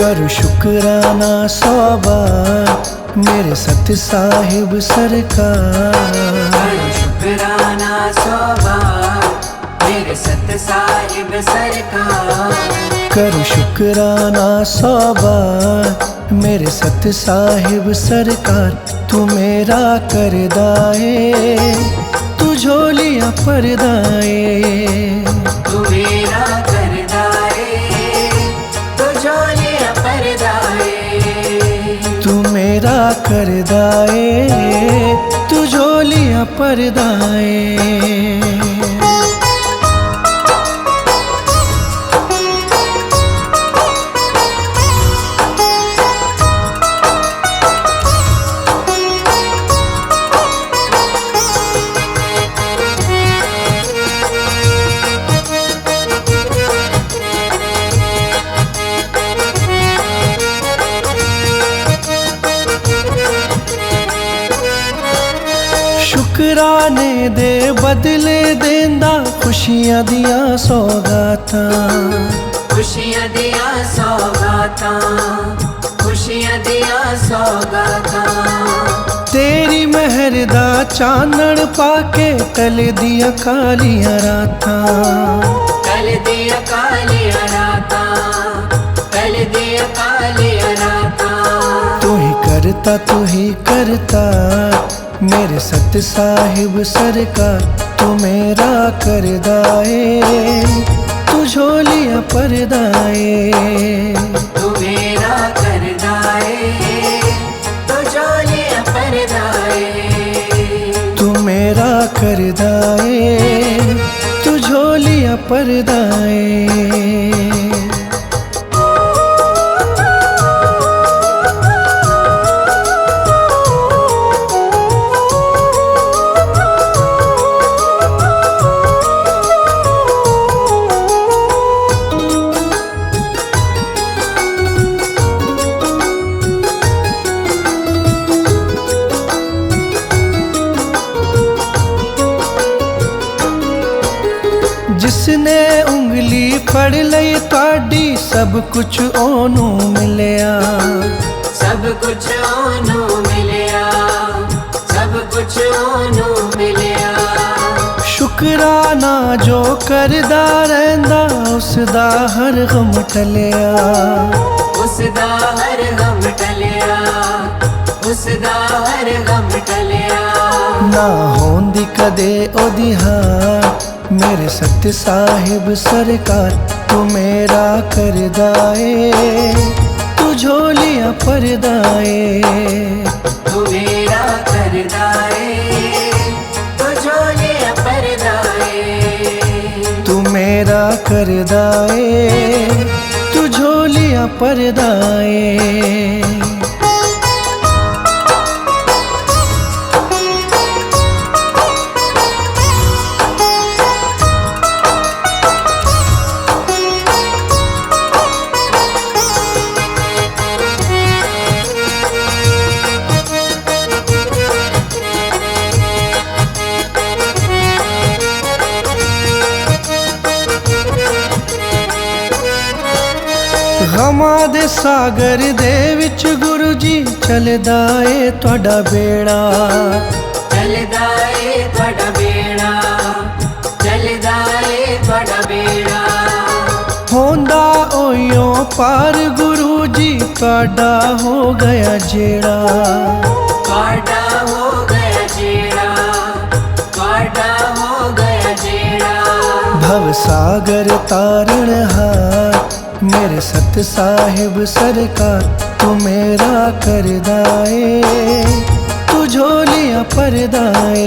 करूं शुक्राना 100 बार मेरे सत साहिब सरकार। करूं शुक्राना 100 बार मेरे सत साहिब सरकार। करूं शुक्राना 100 बार मेरे सत साहिब सरकार। तू मेरा करदाए तू झोलियां परदाए। तू मेरा करदाए तू झोलियां परदाए। तू मेरा करदाए तू झोलियां परदाए। शुकराने दे बदले देंदा खुशियां दिया सौगातां। खुशियां दिया सौगातां। खुशियां दिया सौगातां। तेरी मेहर दा चानण पाके टल दिया कालियां रातां। टल दिया कालियां रातां। टल दिया कालियां रातां। तू ही करता मेरे सत साहिब सरकार। तू मेरा करदाए तू झोलियां परदाए। तू मेरा करदाए तू झोलियां परदाए। तू मेरा करदाए तू झोलियां परदाए। जिसने उंगली फड़ लई ताड़ी सब कुछ ओनू मिलिया। सब कुछ ओनू मिलिया। सब कुछ ओनू मिलिया। शुकराना जो करदा रहिंदा उसदा हर गम टलिया। उसदा हर गम टलिया। उसदा हर गम टलिया। ना होंदी कदे ओदी हार मेरे सत साहिब सरकार। तू मेरा करदाए तू झोलियां परदाए। तू मेरा करदाए तू झोलियां परदाए। तू मेरा करदाए तू झोलियां परदाए। गमां दे सागर दे विच गुरु जी चलदा ए तुहाडा बेड़ा। चलदा ए तुहाडा बेड़ा। चलदा ए तुहाडा बेड़ा। होंदा ओयो पार गुरु जी तुहाडा हो गया जेड़ा। तुहाडा हो गया जेड़ा। तुहाडा हो गया जेड़ा। भव सागर तारण हार मेरे सत साहिब सरकार। तू मेरा करदाए तू झोलियां परदाए।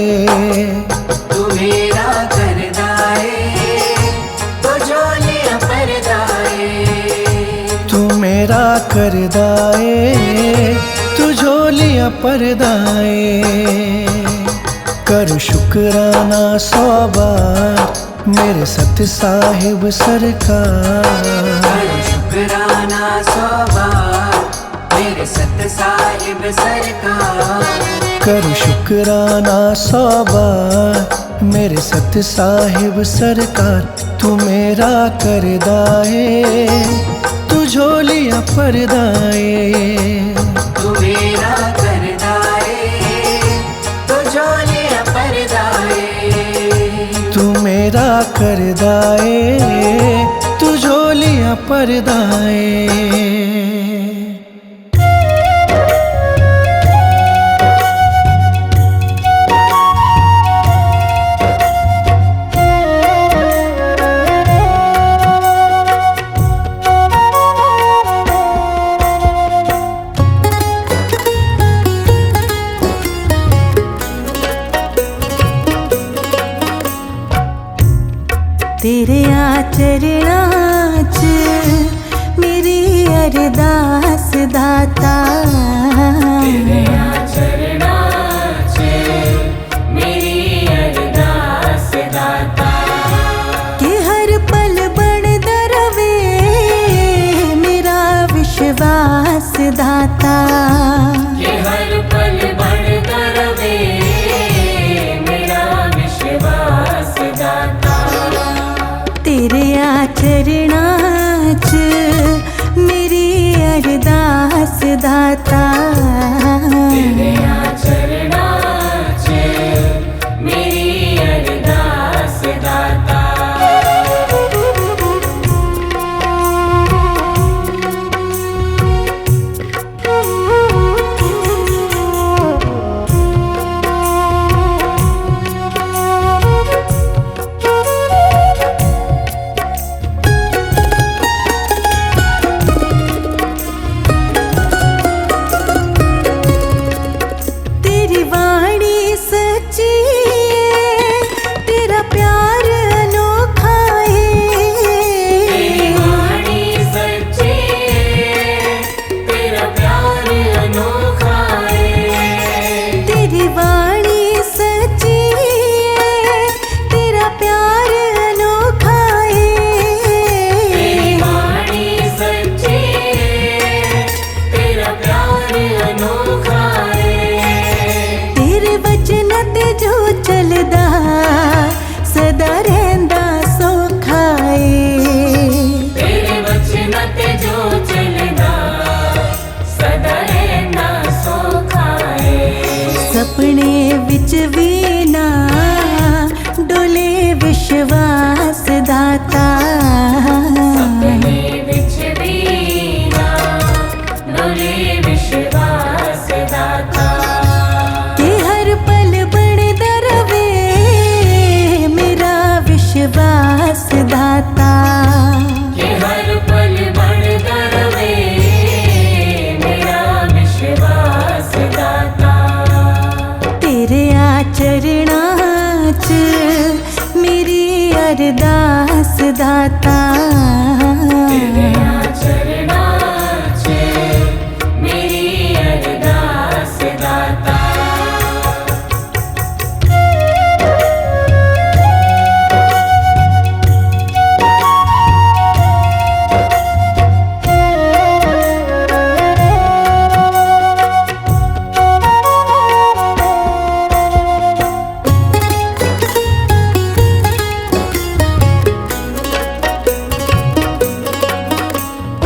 तू मेरा करदाए तू झोलियां परदाए। तू मेरा करदाए तू झोलियां परदाए। करूं शुकराना 100 बार मेरे सत साहिब सरकार। करूं शुकराना 100 बार मेरे सत साहिब सरकार। करूं शुकराना 100 बार मेरे सत साहिब सरकार। तू मेरा करदाए तू झोलियां परदाए। तू मेरा करदाए, तू झोलियां परदाए। तू मेरा करदाए, तू झोलियां परदाए। तेरे आचरणां च मेरी अरदास दाता। तेरे आचरणां च मेरी अरदास दाता। कि हर पल बढ़दा रवे मेरा विश्वास दाता। कि हर पल बढ़दा रवे मेरा विश्वास दाता। तेरे आचरणां च मेरी अरदास दाता। तेरे आचरणां च मेरी अरदास दाता। तेरी वाणी सच्ची है, तेरा प्यार अनोखा है। तेरी वाणी सच्ची है, तेरा प्यार अनोखा है। तेरी वाणी सच्ची है, तेरा प्यार अनोखा तेरी है। वाणी सच्ची है, तेरा प्यार अनोखा है। तेरे वचन ते जो चलदा सदा रहिंदा सौखा है। तेरे वचन ते जो चलदा सदा रहना सौखा है। सपने विच भी ना डोले विश्वास दाता। सपने विच भी ना डोले विश्वास दाता। कि हर पल बढ़दा रवे मेरा विश्वास दाता। कि हर पल बढ़दा रवे मेरा विश्वास दाता। तेरे आचरणां च मेरी अरदास दाता। तेरे आचरणां च मेरी अरदास दाता।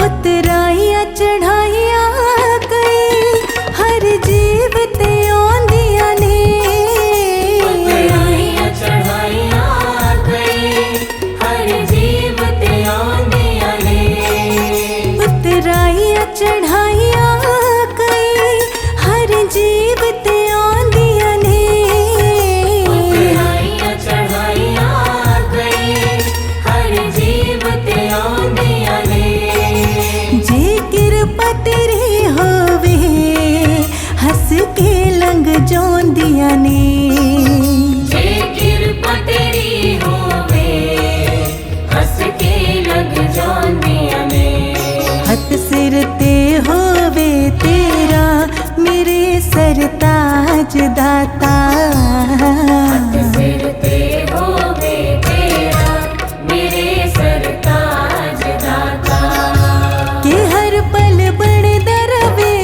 उतराइयां चढ़ाइयां कई हर जीव ते आंदियां ने। उतराइयां चढ़ाइयां कई हर जीव ते आंदियां ने। उतराइयां चढ़ाइयां कई हर जीव ते आंदियां ने। उतराइयां चढ़ाइयां कई हर जीव ते आंदियां ने। जे किरपा तेरी होवे हंस के लंघ जांदियां ने। जे किरपा तेरी होवे हंस के लग जांदियां ने। हथ सिर ते होवे तेरा मेरे सरताज दाता। सिर ते होवे तेरा मेरे सरताज दाता। कि हर पल बढ़दा रवे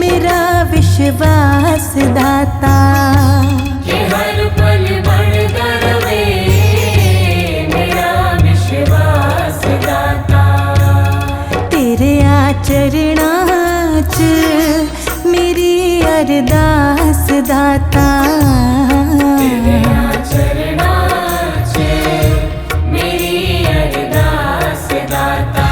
मेरा विश्वास दाता। कि हर पल बढ़दा रवे मेरा विश्वास दाता। मेरी अरदास दाता। तेरे चरणां च मेरी अरदास दाता।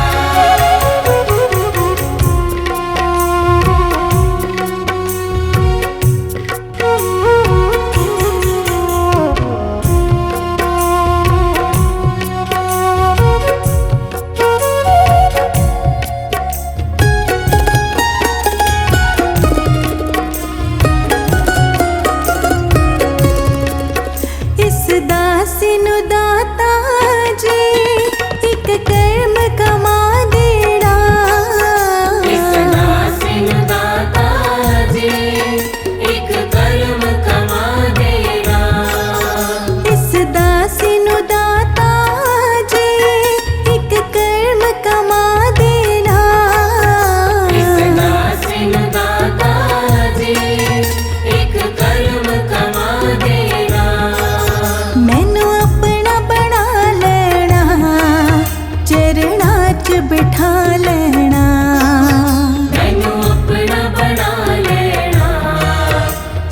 इस दासी नु दाता जी एक कर्म कमा देना। इस दासी नु दाता जी एक कर्म कमा देना। इस दासी नु दाता जी एक कर्म कमा देना। इस दासी नु दाता जी एक कर्म कमा देना। मैनू अपना बना लेना, चरणां च बिठा लेना। मैनू अपना बना लेना,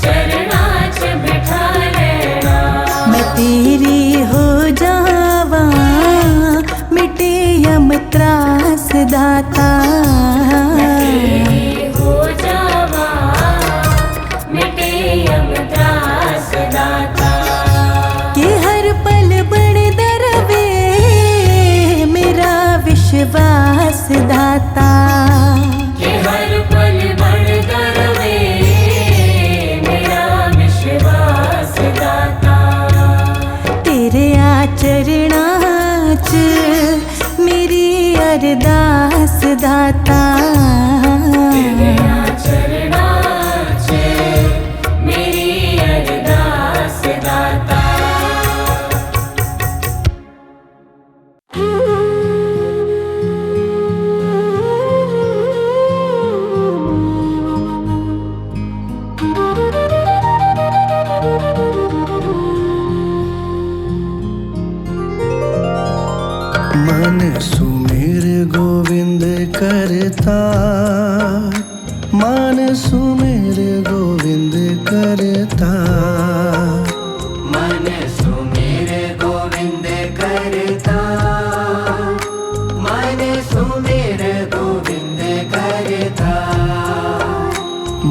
चरणां च बिठा लेना। मैं तेरी हो जावा, मिटे यम त्रास दाता। तेरी हो जावा, मिटे यम त्रास दाता। कि हर पल बन दरवे मेरा विश्वास दाता। कि हर पल बन दरवे मेरा विश्वास दाता। तेरे आचरणां च मेरी अरदास दाता। तेरे चरणां च मेरी अरदास दाता। मन सुमिर गोविंद करता, मन सुमिर गोविंद करता। मन सुमिर गोविंद करता, मन सुमिर गोविंद करता।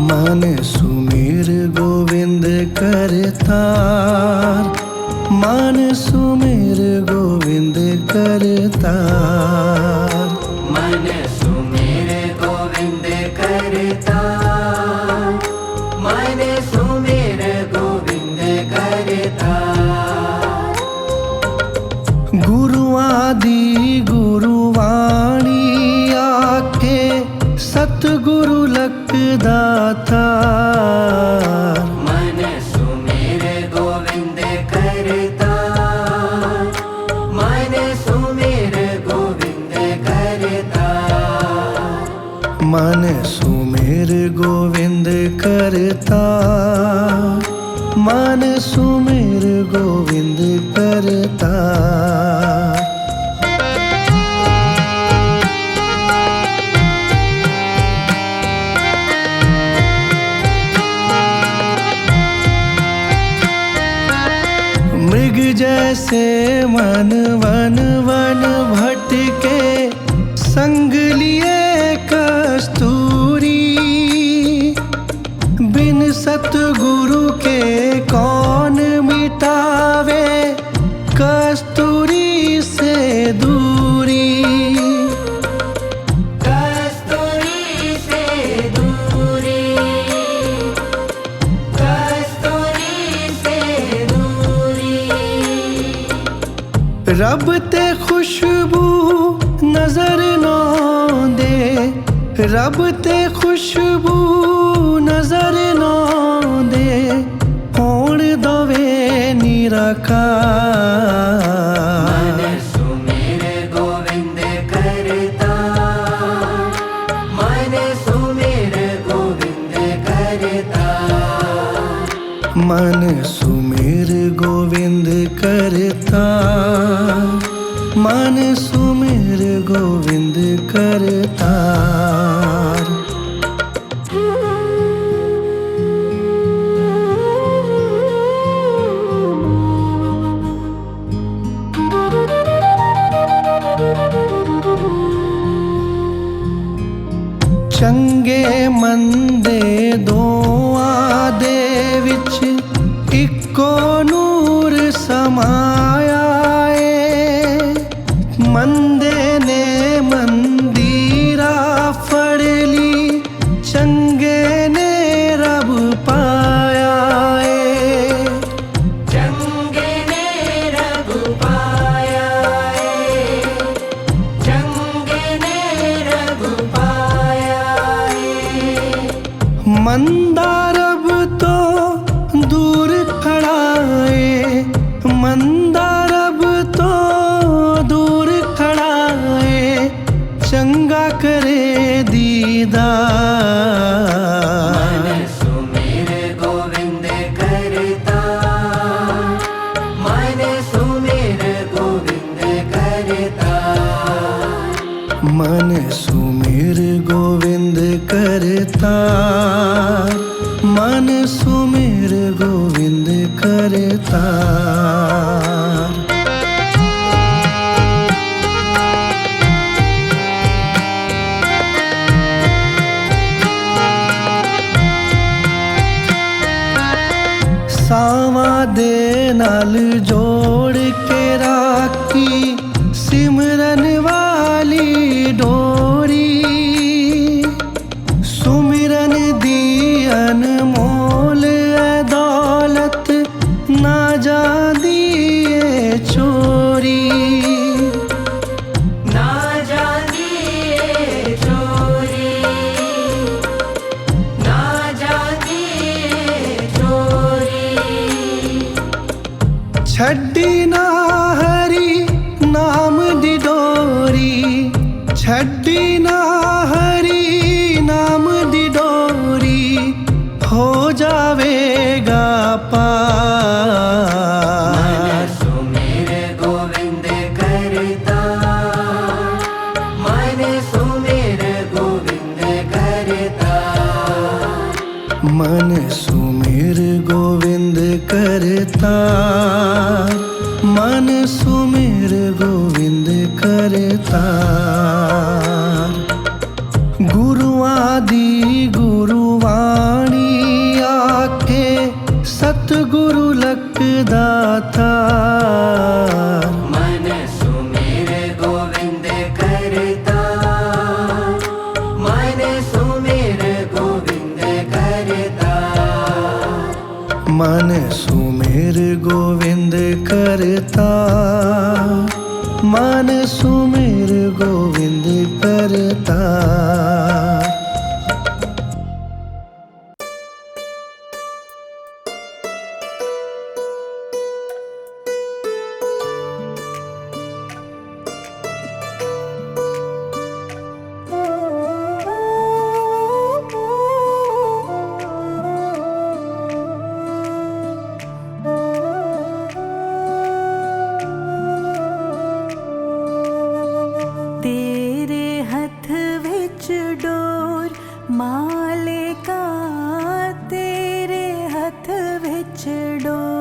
मन सुमिर गोविंद करता, मन सुमिर गोविंद करता। मन सुमिर गोविंद करता, मन सुमिर गोविंद करता। गुरु आदि गुरुवाणी आखे सतगुरु लखदाता। मन सुमिर गोविंद करता, मन सुमिर गोविंद करता। मन सुमिर गोविंद करता, मन सुमिर गोविंद करता। मृग जैसे मन वन वन भटके, संग लिए कस्तूरी। बिन सतगुरु के कौन मिटावे कस्तूरी से दूरी। कस्तूरी से दूरी, कस्तूरी से दूरी। रब ते खुशबू नजर नो दे, रब ते खुशबू नजर नो दे। होण दवे निराकार। मन सुमिर गोविंद करता, मन सुमिर गोविंद करता। मन सुमिर गोविंद करता, मन सुमिर गोविंद करता। ਚੰਗੇ ਮੰਦੇ ਦੋਆਂ ਦੇ ਵਿੱਚ ਇੱਕੋ ਨੂਰ ਸਮਾਇਆ ਏ। ਮੰਦੇ ਨੇ ਮੰਦੀਰਾ ਫੜ ਲਈ, ਚੰਗੇ ਨੇ ਰੱਬ ਪਾਇਆ ਏ। ਚੰਗੇ ਨੇ ਰੱਬ ਪਾਇਆ ਏ, ਚੰਗੇ ਨੇ ਰੱਬ ਪਾਇਆ ਏ। ਮੰਦਾ ਰੱਬ ਤੋਂ ਦੂਰ ਖੜਾ ਏ, ਮੰਦਾ ਰੱਬ ਤੋਂ ਦੂਰ ਖੜਾ ਏ, ਚੰਗਾ ਕਰੇ ਦੀਦਾਰ। मन सुमिर गोविंद करता, मन सुमिर गोविंद करता। मन सुमिर गोविंद करता, मन सुमिर गोविंद करता। ਸਾਵਾਂ ਦੇ ਨਾਲ ਜੋੜ ਕੇ ਰਾਖੀ, ਸਿਮਰਨ ਵਾਲੀ ਡੋਰੀ। ਸੁਮਿਰਨ ਦੀ ਅਨਮੋਲ ਐ ਦੌਲਤ, ਨਾ ਜਾਂਦੀ ਏ ਚੋਰੀ। ना जानी ये चोरी, ना जानी ये चोरी। ਛੱਡੀ ਨਾ ਹਰੀ ਨਾਮ ਦੀ ਡੋਰੀ, ਛੱਡੀ ਨਾ ਹਰੀ ਨਾਮ ਦੀ ਡੋਰੀ, ਹੋ ਜਾਵੇਗਾ ਪਾਰ। मन सुमिर गोविंद करता, मन सुमिर गोविंद करता। मन सुमिर गोविंद करता, मन सुमिर गोविंद करता। गुरुआं दी गुरुवाणी आखे, सतगुरु लखदाता। मन सुमिर गोविंद करता, मन सुमिर गोविंद करता। मन सुमिर गोविंद करता, मन सुमिर गोविंद करता। तेरे हथ विच डोर मालिका, तेरे हथ विच डोर।